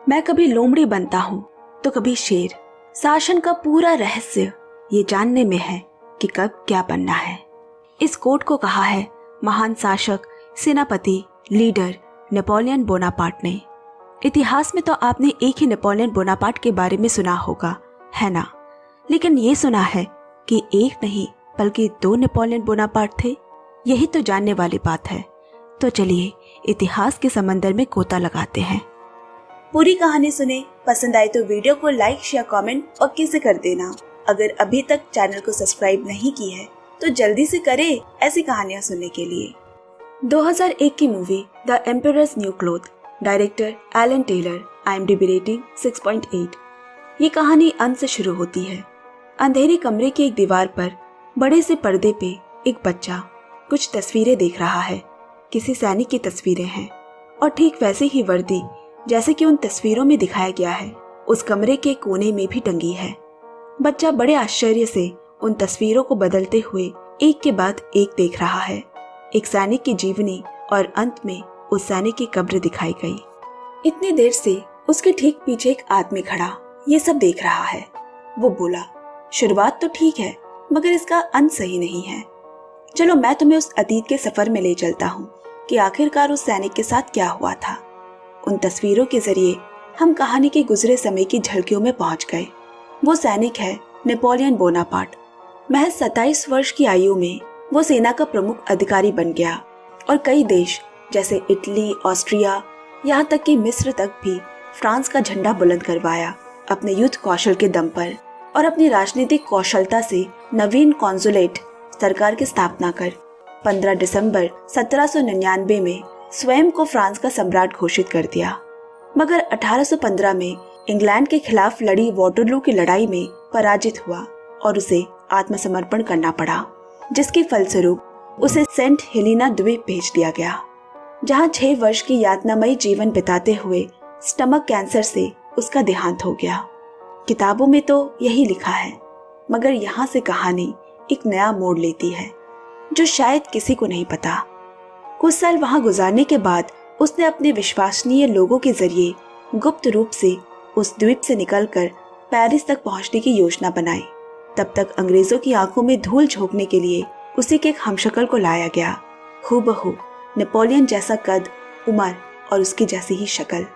मैं कभी लोमड़ी बनता हूँ तो कभी शेर। शासन का पूरा रहस्य ये जानने में है कि कब क्या बनना है। इस कोट को कहा है महान शासक, सेनापति, लीडर नेपोलियन बोनापार्ट ने। इतिहास में तो आपने एक ही नेपोलियन बोनापार्ट के बारे में सुना होगा, है ना? लेकिन ये सुना है कि एक नहीं बल्कि 2 नेपोलियन बोनापार्ट थे। यही तो जानने वाली बात है। तो चलिए इतिहास के समंदर में गोता लगाते हैं। पूरी कहानी सुने, पसंद आए तो वीडियो को लाइक, शेयर, कमेंट और किसे कर देना। अगर अभी तक चैनल को सब्सक्राइब नहीं की है तो जल्दी से करें ऐसी कहानियां सुनने के लिए। 2001 की movie the emperor's new cloth, director Alan Taylor, IMDb rating 6.8। ये कहानी अंत से शुरू होती है। अंधेरे कमरे की एक दीवार पर बड़े से पर्दे पे एक बच्चा कुछ तस्वीरें देख रहा है। किसी सैनिक की तस्वीरें हैं और ठीक वैसे ही वर्दी जैसे कि उन तस्वीरों में दिखाया गया है उस कमरे के कोने में भी टंगी है। बच्चा बड़े आश्चर्य से उन तस्वीरों को बदलते हुए एक के बाद एक देख रहा है। एक सैनिक की जीवनी और अंत में उस सैनिक की कब्र दिखाई गई। इतनी देर से उसके ठीक पीछे एक आदमी खड़ा ये सब देख रहा है। वो बोला, शुरुआत तो ठीक है मगर इसका अंत सही नहीं है। चलो मैं तुम्हें उस अतीत के सफर में ले चलता हूँ कि आखिरकार उस सैनिक के साथ क्या हुआ था। उन तस्वीरों के जरिए हम कहानी के गुजरे समय की झलकियों में पहुंच गए। वो सैनिक है नेपोलियन बोनापार्ट। महज 27 वर्ष की आयु में वो सेना का प्रमुख अधिकारी बन गया और कई देश जैसे इटली, ऑस्ट्रिया, यहाँ तक कि मिस्र तक भी फ्रांस का झंडा बुलंद करवाया अपने युद्ध कौशल के दम पर और अपनी राजनीतिक कौशलता से नवीन कॉन्सुलेट सरकार की स्थापना कर 15 दिसंबर 1799 में स्वयं को फ्रांस का सम्राट घोषित कर दिया। मगर 1815 में इंग्लैंड के खिलाफ लड़ी वाटरलू की लड़ाई में पराजित हुआ और उसे आत्मसमर्पण करना पड़ा, जिसके फलस्वरूप उसे सेंट हेलेना द्वीप भेज दिया गया, जहां 6 वर्ष की यातनामयी जीवन बिताते हुए स्टमक कैंसर से उसका देहांत हो गया। किताबों में तो यही लिखा है, मगर यहाँ से कहानी एक नया मोड़ लेती है जो शायद किसी को नहीं पता। कुछ साल वहां गुजारने के बाद उसने अपने विश्वसनीय लोगों के जरिए गुप्त रूप से उस द्वीप से निकलकर पेरिस तक पहुंचने की योजना बनाई। तब तक अंग्रेजों की आंखों में धूल झोंकने के लिए उसी के एक हमशक्ल को लाया गया, हूबहू नेपोलियन जैसा कद, उम्र और उसकी जैसी ही शक्ल।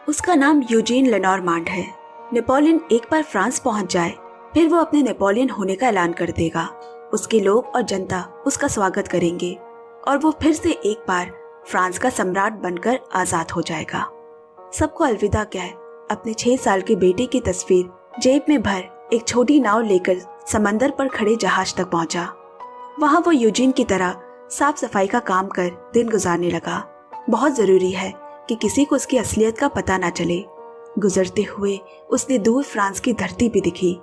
उसका नाम यूजीन लेनॉरमांड है। नेपोलियन एक बार फ्रांस पहुंच जाए फिर वो अपने नेपोलियन होने का ऐलान कर देगा। उसके लोग और जनता उसका स्वागत करेंगे और वो फिर से एक बार फ्रांस का सम्राट बनकर आजाद हो जाएगा। सबको अलविदा कह अपने 6 साल के बेटे की तस्वीर जेब में भर एक छोटी नाव लेकर समंदर पर खड़े जहाज तक पहुंचा। वहां वो यूजीन की तरह साफ सफाई का काम कर दिन गुजारने लगा। बहुत जरूरी है कि किसी को उसकी असलियत का पता ना चले। गुजरते हुए उसने दूर फ्रांस की धरती भी दिखी,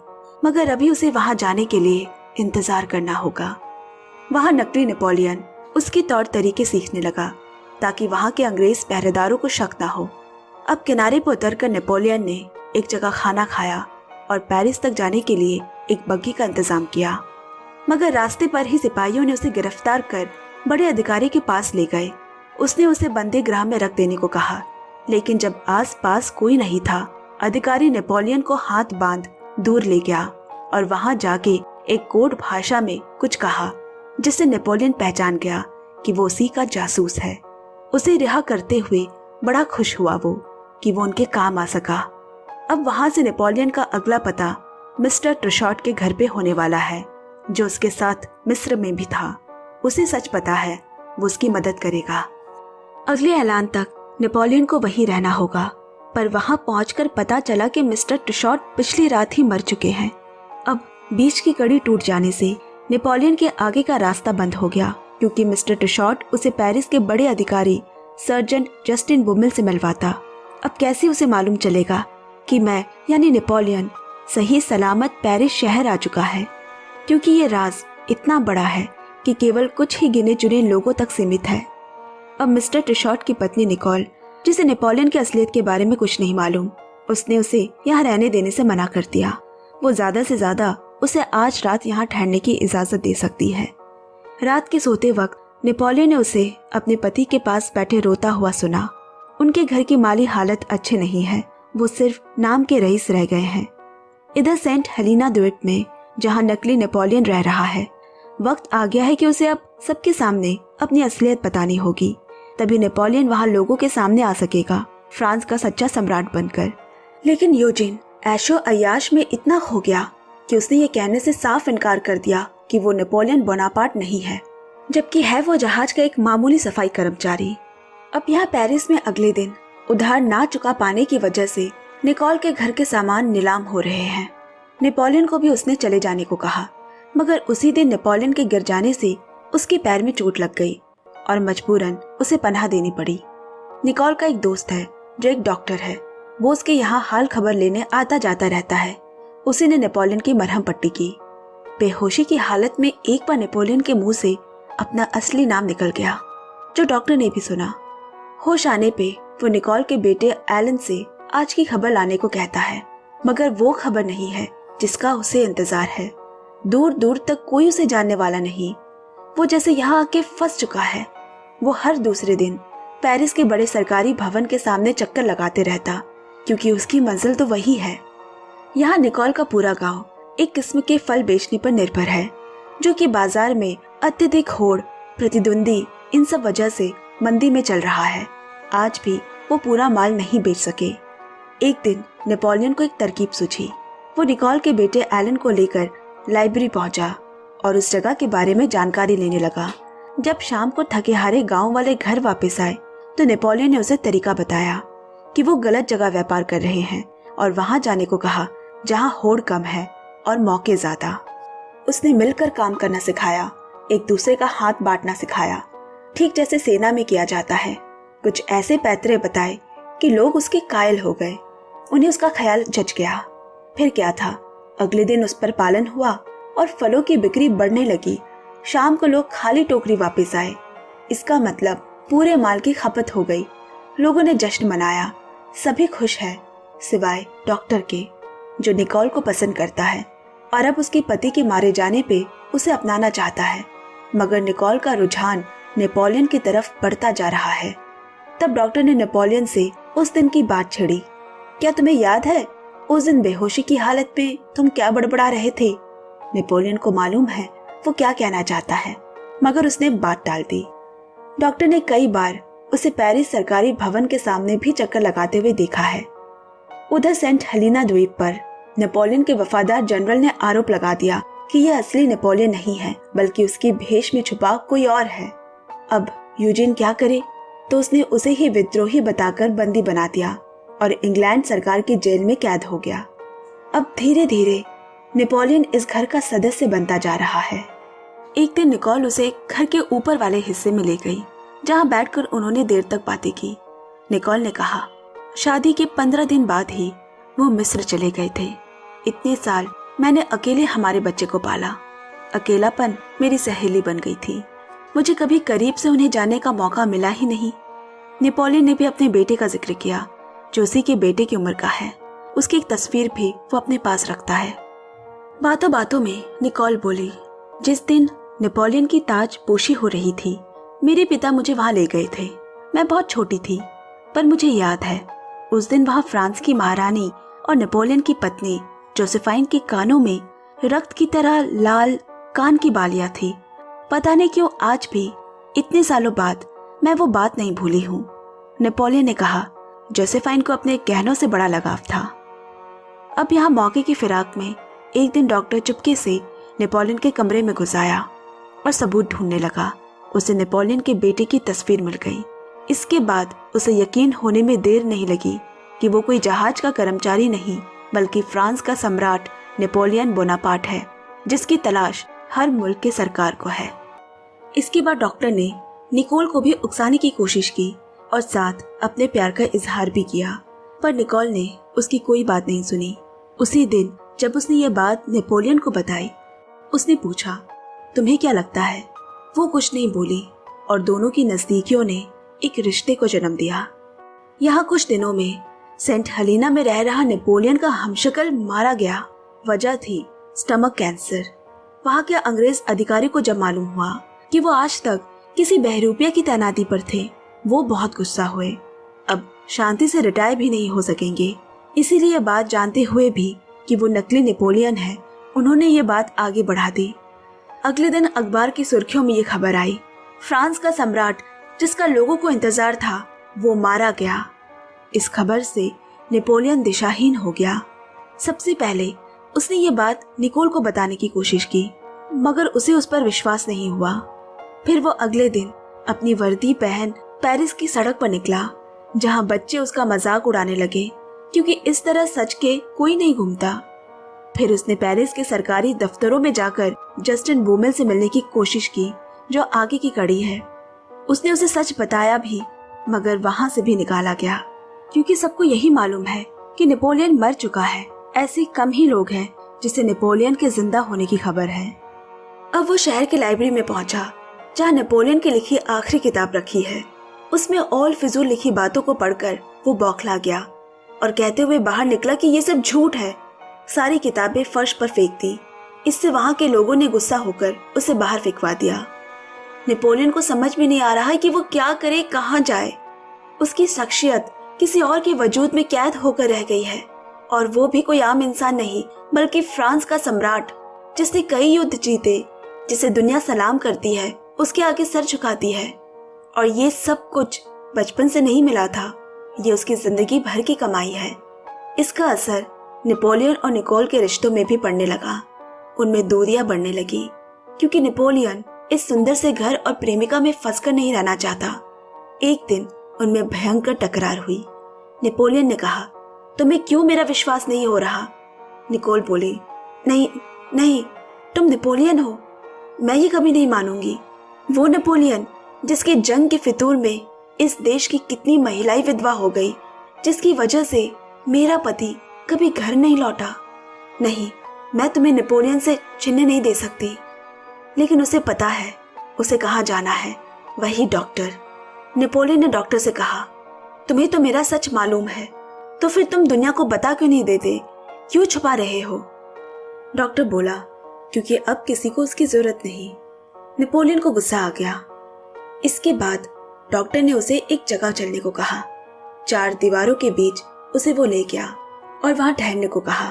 मगर अभी उसे वहां जाने के लिए इंतजार करना होगा। वहां नकली नेपोलियन उसके तौर तरीके सीखने लगा ताकि वहां के अंग्रेज पहरेदारों को शक ना हो। अब किनारे पर उतरकर नेपोलियन ने एक जगह खाना खाया और पेरिस तक जाने के लिए एक बग्गी का इंतजाम किया, मगर रास्ते पर ही सिपाहियों ने उसे गिरफ्तार कर बड़े अधिकारी के पास ले गए। उसने उसे बंदी गृह में रख देने को कहा, लेकिन जब आसपास कोई नहीं था, अधिकारी नेपोलियन को हाथ बांध दूर ले गया और वहां जाके एक कोड भाषा में कुछ कहा, जिससे नेपोलियन पहचान गया कि वो उसी का जासूस है। उसे रिहा करते हुए बड़ा खुश हुआ वो कि वो उनके काम आ सका। अब वहां से नेपोलियन का अगला पता मिस्टर ट्रूशॉट के घर पे होने वाला है, जो उसके साथ मिस्र में भी था। उसे सच पता है, वो उसकी मदद करेगा। अगले ऐलान तक नेपोलियन को वहीं रहना होगा, पर वहां पहुंचकर पता चला कि मिस्टर ट्रूशॉट पिछली रात ही मर चुके हैं। अब बीच की कड़ी टूट जाने से नेपोलियन के आगे का रास्ता बंद हो गया, क्योंकि मिस्टर ट्रूशॉट उसे पेरिस के बड़े अधिकारी सर्जेंट जस्टिन बुमेल से मिलवाता। अब कैसे उसे मालूम चलेगा कि मैं यानी नेपोलियन सही सलामत पेरिस शहर आ चुका है, क्योंकि ये राज इतना बड़ा है कि केवल कुछ ही गिने चुने लोगों तक सीमित है। अब मिस्टर ट्रूशॉट की पत्नी निकोल, जिसे नेपोलियन की असलियत के बारे में कुछ नहीं मालूम, उसने उसे यहाँ रहने देने से मना कर दिया। वो ज्यादा से ज्यादा उसे आज रात यहाँ ठहरने की इजाजत दे सकती है। रात के सोते वक्त नेपोलियन ने उसे अपने पति के पास बैठे रोता हुआ सुना। उनके घर की माली हालत अच्छे नहीं है वो सिर्फ नाम के रईस रह गए हैं। इधर सेंट हेलेना द्वीप में जहां नकली नेपोलियन रह रहा है, वक्त आ गया है कि उसे अब सबके सामने अपनी असलियत बतानी होगी। तभी नेपोलियन वहां लोगों के सामने आ सकेगा, फ्रांस का सच्चा सम्राट बनकर। लेकिन यूजीन ऐशो अय्याश में इतना खो गया कि उसने ये कहने से साफ इनकार कर दिया कि वो नेपोलियन बोनापार्ट नहीं है, जबकि है वो जहाज का एक मामूली सफाई कर्मचारी। अब यहाँ पेरिस में अगले दिन उधार ना चुका पाने की वजह से निकोल के घर के सामान नीलाम हो रहे हैं। नेपोलियन को भी उसने चले जाने को कहा, मगर उसी दिन नेपोलियन के गिर जाने से उसके पैर में चोट लग गई और मजबूरन उसे पनाह देनी पड़ी। निकोल का एक दोस्त है जो एक डॉक्टर है, वो उसके यहाँ हाल खबर लेने आता जाता रहता है। उसी ने नेपोलियन की मरहम पट्टी की। बेहोशी की हालत में एक बार नेपोलियन के मुंह से अपना असली नाम निकल गया, जो डॉक्टर ने भी सुना। होश आने पे वो निकोल के बेटे एलन से आज की खबर लाने को कहता है, मगर वो खबर नहीं है जिसका उसे इंतजार है। दूर दूर तक कोई उसे जानने वाला नहीं। वो जैसे यहाँ आके फंस चुका है। वो हर दूसरे दिन पेरिस के बड़े सरकारी भवन के सामने चक्कर लगाते रहता, क्योंकि उसकी मंजिल तो वही है। यहाँ निकोल का पूरा गांव एक किस्म के फल बेचने पर निर्भर है, जो कि बाजार में अत्यधिक होड़, प्रतिद्वंदी, इन सब वजह से मंदी में चल रहा है। आज भी वो पूरा माल नहीं बेच सके। एक दिन नेपोलियन को एक तरकीब सूझी। वो निकोल के बेटे एलन को लेकर लाइब्रेरी पहुंचा और उस जगह के बारे में जानकारी लेने लगा। जब शाम को थके हारे गांव वाले घर वापस आए तो नेपोलियन ने उसे तरीका बताया कि वो गलत जगह व्यापार कर रहे हैं और वहां जाने को कहा जहां होड़ कम है और मौके ज्यादा। उसने मिलकर काम करना सिखाया, एक दूसरे का हाथ बांटना सिखाया, ठीक जैसे सेना में किया जाता है। कुछ ऐसे पैतरे बताए कि लोग उसके कायल हो गए। उन्हें उसका ख्याल जच गया। फिर क्या था, अगले दिन उस पर पालन हुआ और फलों की बिक्री बढ़ने लगी। शाम को लोग खाली टोकरी वापस आए। इसका मतलब पूरे माल की खपत हो गई। लोगों ने जश्न मनाया। सभी खुश हैं, सिवाय डॉक्टर के, जो निकोल को पसंद करता है और अब उसके पति के मारे जाने पे उसे अपनाना चाहता है। मगर निकोल का रुझान नेपोलियन की तरफ बढ़ता जा रहा है। तब डॉक्टर ने नेपोलियन से उस दिन की बात छेड़ी। क्या तुम्हें याद है उस दिन बेहोशी की हालत में तुम क्या बड़बड़ा रहे थे? नेपोलियन को मालूम है वो क्या कहना चाहता है, मगर उसने बात टाल दी। डॉक्टर ने कई बार उसे पेरिस सरकारी भवन के सामने भी चक्कर लगाते हुए देखा है। उधर सेंट हेलेना द्वीप पर नेपोलियन के वफादार जनरल ने आरोप लगा दिया कि यह असली नेपोलियन नहीं है, बल्कि उसकी भेष में छुपा कोई और है। अब यूजीन क्या करे, तो उसने उसे ही विद्रोही बताकर बंदी बना दिया और इंग्लैंड सरकार की जेल में कैद हो गया। अब धीरे धीरे नेपोलियन इस घर का सदस्य बनता जा रहा है। एक दिन निकोल उसे घर के ऊपर वाले हिस्से में ले गई, जहां बैठकर उन्होंने देर तक बातें की। निकोल ने कहा, शादी के 15 दिन बाद ही वो मिस्र चले गए थे। इतने साल मैंने अकेले हमारे बच्चे को पाला। अकेलापन मेरी सहेली बन गई थी। मुझे कभी करीब से उन्हें जानने का मौका मिला ही नहीं। नेपोलियन ने भी अपने बेटे का जिक्र किया, जो उसी के बेटे की उम्र का है। उसकी एक तस्वीर भी वो अपने पास रखता है। बातों बातों में निकोल बोली, जिस दिन नेपोलियन की ताज पोशी हो रही थी, मेरे पिता मुझे वहां ले गए थे। मैं बहुत छोटी थी, पर मुझे याद है उस दिन वहां फ्रांस की महारानी और नेपोलियन की पत्नी जोसेफाइन के कानों में रक्त की तरह लाल कान की बालियां थी। पता नहीं क्यों आज भी इतने सालों बाद मैं वो बात नहीं भूली हूँ। नेपोलियन ने कहा, जोसेफाइन को अपने गहनों से बड़ा लगाव था। अब यहाँ मौके की फिराक में एक दिन डॉक्टर चुपके से नेपोलियन के कमरे में घुस आया और सबूत ढूंढने लगा। उसे नेपोलियन के बेटे की तस्वीर मिल गई। इसके बाद उसे यकीन होने में देर नहीं लगी कि वो कोई जहाज का कर्मचारी नहीं, बल्कि फ्रांस का सम्राट नेपोलियन बोनापार्ट है, जिसकी तलाश हर मुल्क के सरकार को है। इसके बाद डॉक्टर ने निकोल को भी उकसाने की कोशिश की और साथ अपने प्यार का इजहार भी किया, पर निकोल ने उसकी कोई बात नहीं सुनी। उसी दिन जब उसने ये बात नेपोलियन को बताई, उसने पूछा, तुम्हें क्या लगता है? वो कुछ नहीं बोली और दोनों की नजदीकियों ने एक रिश्ते को जन्म दिया। यहाँ कुछ दिनों में सेंट हेलेना में रह रहा नेपोलियन का हमशक्ल मारा गया। वजह थी स्टमक कैंसर। वहाँ के अंग्रेज अधिकारी को जब मालूम हुआ कि वो आज तक किसी बहरूपिया की तैनाती पर थे, वो बहुत गुस्सा हुए। अब शांति से रिटायर भी नहीं हो सकेंगे, इसीलिए ये बात जानते हुए भी कि वो नकली नेपोलियन है, उन्होंने ये बात आगे बढ़ा दी। अगले दिन अखबार की सुर्खियों में ये खबर आई, फ्रांस का सम्राट जिसका लोगों को इंतजार था वो मारा गया। इस खबर से नेपोलियन दिशाहीन हो गया। सबसे पहले उसने ये बात निकोल को बताने की कोशिश की, मगर उसे उस पर विश्वास नहीं हुआ। फिर वो अगले दिन अपनी वर्दी पहन पेरिस की सड़क पर निकला, जहां बच्चे उसका मजाक उड़ाने लगे, क्योंकि इस तरह सच के कोई नहीं घूमता। फिर उसने पेरिस के सरकारी दफ्तरों में जाकर जस्टिन बूमेल से मिलने की कोशिश की, जो आगे की कड़ी है। उसने उसे सच बताया भी, मगर वहां से भी निकाला गया, क्योंकि सबको यही मालूम है कि नेपोलियन मर चुका है। ऐसे कम ही लोग हैं जिसे नेपोलियन के जिंदा होने की खबर है। अब वो शहर की लाइब्रेरी में पहुंचा, जहां नेपोलियन की लिखी आखिरी किताब रखी है। उसमें ऑल फिजूल लिखी बातों को पढ़कर वो बौखला गया और कहते हुए बाहर निकला कि ये सब झूठ है। सारी किताबें फर्श पर फेंक दी। इससे वहां के लोगों ने गुस्सा होकर उसे बाहर फेंकवा दिया। नेपोलियन को समझ में नहीं आ रहा है कि वो क्या करे, कहाँ जाए। उसकी शख्सियत किसी और के वजूद में कैद होकर रह गई है, और वो भी कोई आम इंसान नहीं, बल्कि फ्रांस का सम्राट, जिसने कई युद्ध जीते, जिसे दुनिया सलाम करती है, उसके आगे सर झुकाती है। और ये सब कुछ बचपन से नहीं मिला था, ये उसकी जिंदगी भर की कमाई है। इसका असर नेपोलियन और निकोल के रिश्तों में भी पड़ने लगा। उनमें दूरियां बढ़ने लगी, क्योंकि नेपोलियन इस सुंदर से घर और प्रेमिका में फंसकर नहीं रहना चाहता। एक दिन उनमें भयंकर टकरार हुई। नेपोलियन ने कहा, तुम्हें क्यों मेरा विश्वास नहीं हो रहा? निकोल बोली, नहीं नहीं, तुम नेपोलियन हो, मैं ये कभी नहीं मानूंगी। वो नेपोलियन जिसके जंग के फितूर में इस देश की कितनी महिलाएं विधवा हो गई, जिसकी वजह से मेरा पति कभी घर नहीं लौटा। नहीं, मैं तुम्हें नेपोलियन से छीनने नहीं दे सकती। लेकिन उसे पता है उसे कहाँ जाना है, वही डॉक्टर। नेपोलियन ने डॉक्टर से कहा, तुम्हें तो मेरा सच मालूम है, तो फिर तुम दुनिया को बता क्यों नहीं देते, क्यों छुपा रहे हो? डॉक्टर बोला, क्योंकि अब किसी को उसकी जरूरत नहीं। नेपोलियन को गुस्सा आ गया। इसके बाद डॉक्टर ने उसे एक जगह चलने को कहा। 4 दीवारों के बीच उसे वो ले गया और वहां ठहरने को कहा।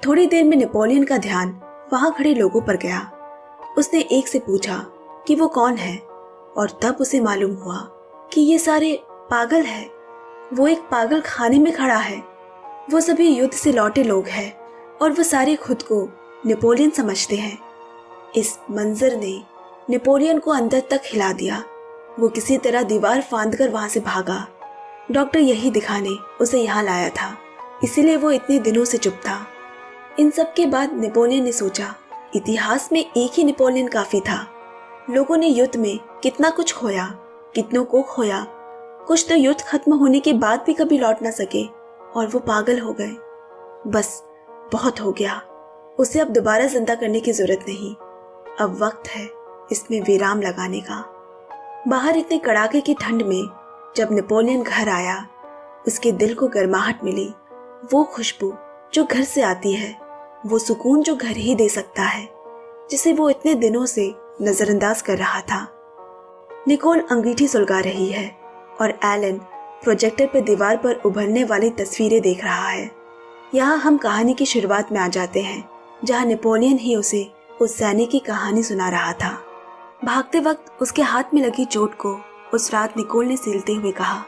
थोड़ी देर में नेपोलियन का ध्यान वहां खड़े लोगों पर गया। उसने एक से पूछा कि वो कौन है, और तब उसे मालूम हुआ कि ये सारे पागल हैं। वो एक पागल खाने में खड़ा है। वो सभी युद्ध से लौटे लोग हैं, और वो सारे खुद को नेपोलियन समझते हैं। इस मंजर ने नेपोलियन को अंदर तक हिला दिया। वो किसी तरह दीवार फांदकर वहां से भागा। डॉक्टर यही दिखाने उसे यहाँ लाया था, इसीलिए वो इतने दिनों से चुप था। इन सब के बाद नेपोलियन ने सोचा, इतिहास में एक ही नेपोलियन काफी था। लोगों ने युद्ध में कितना कुछ खोया, कितनों को खोया। कुछ तो युद्ध खत्म होने के बाद भी कभी लौट ना सके, और वो पागल हो गए। बस बहुत हो गया। उसे अब दोबारा जिंदा करने की जरूरत नहीं। अब वक्त है इसमें विराम लगाने का। बाहर इतने कड़ाके की ठंड में जब नेपोलियन घर आया, उसके दिल को गर्माहट मिली। वो खुशबू जो घर से आती है, वो सुकून जो घर ही दे सकता है, जिसे वो इतने दिनों से नजरअंदाज कर रहा था। निकोल अंगीठी सुलगा रही है और एलन प्रोजेक्टर पर दीवार पर उभरने वाली तस्वीरें देख रहा है। यहाँ हम कहानी की शुरुआत में आ जाते हैं, जहाँ नेपोलियन ही उसे उस सैनिक की कहानी सुना रहा था। भागते वक्त उसके हाथ में लगी चोट को उस रात निकोल ने सीलते हुए कहा,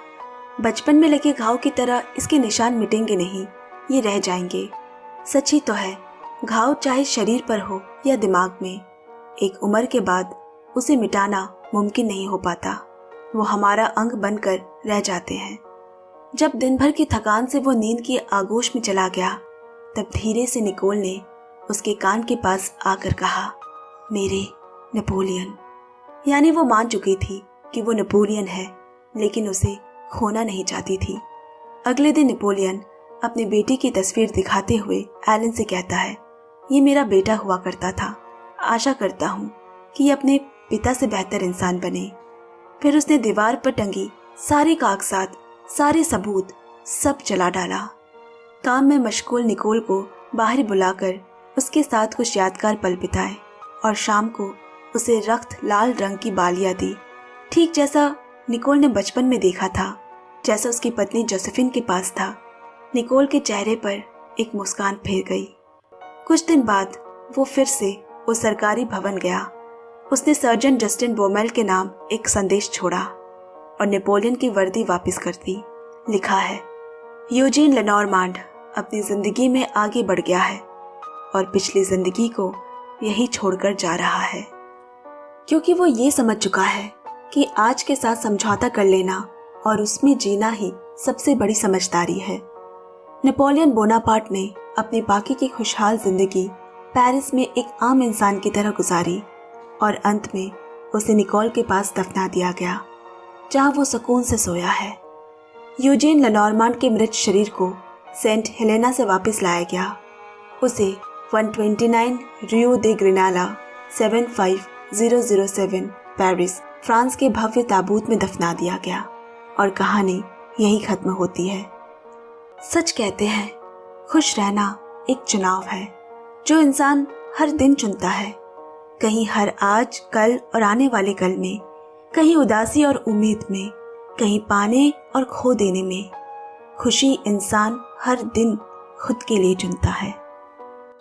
बचपन में लगे घाव की तरह इसके निशान मिटेंगे नहीं, ये रह जाएंगे। सच ही तो है, घाव चाहे शरीर पर हो या दिमाग में, एक उम्र के बाद उसे मिटाना मुमकिन नहीं हो पाता। वो हमारा अंग बनकर रह जाते हैं। जब दिन भर की थकान से वो नींद की आगोश में चला गया, तब धीरे से निकोल ने उसके कान के पास आकर कहा, मेरे नेपोलियन। यानी वो मान चुकी थी कि वो नेपोलियन है, लेकिन उसे खोना नहीं चाहती थी। अगले दिन नेपोलियन अपने बेटे की तस्वीर दिखाते हुए एलन से कहता है, ये मेरा बेटा हुआ करता था। आशा करता हूँ कि ये अपने पिता से बेहतर इंसान बने। फिर उसने दीवार पर टंगी सारे कागजात, सारे सबूत सब जला डाला। काम में मशगूल निकोल को बाहर बुलाकर उसके साथ कुछ यादगार पल बिताए और शाम को उसे रक्त लाल रंग की बालियां दी, ठीक जैसा निकोल ने बचपन में देखा था, जैसा उसकी पत्नी जोसेफिन के पास था। निकोल के चेहरे पर एक मुस्कान फेर गई। कुछ दिन बाद वो फिर से उस सरकारी भवन गया। उसने सर्जन जस्टिन बोमेल के नाम एक संदेश छोड़ा और नेपोलियन की वर्दी वापस कर दी। लिखा है, यूजीन लेनॉर्मांड अपनी जिंदगी में आगे बढ़ गया है और पिछली जिंदगी को यही छोड़कर जा रहा है, क्योंकि वो ये समझ चुका है कि आज के साथ समझौता कर लेना और उसमें जीना ही सबसे बड़ी समझदारी है। नेपोलियन बोनापार्ट ने अपनी बाकी की खुशहाल जिंदगी पेरिस में एक आम इंसान की तरह गुजारी और अंत में उसे निकोल के पास दफना दिया गया, जहां वो सुकून से सोया है। यूजीन लेनॉर्मांड के मृत शरीर को सेंट हेलेना से वापस लाया गया। उसे 129 रियो दे ग्रेनाला 75007 पेरिस, फ्रांस के भव्य ताबूत में दफना दिया गया और कहानी यही खत्म होती है। सच कहते हैं, खुश रहना एक चुनाव है जो इंसान हर दिन चुनता है। कहीं हर आज, कल और आने वाले कल में, कहीं उदासी और उम्मीद में, कहीं पाने और खो देने में। खुशी इंसान हर दिन खुद के लिए चुनता है।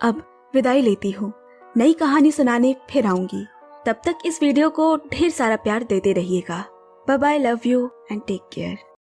अब विदाई लेती हूँ, नई कहानी सुनाने फिर आऊंगी। तब तक इस वीडियो को ढेर सारा प्यार देते रहिएगा। Bye bye, love you and take care.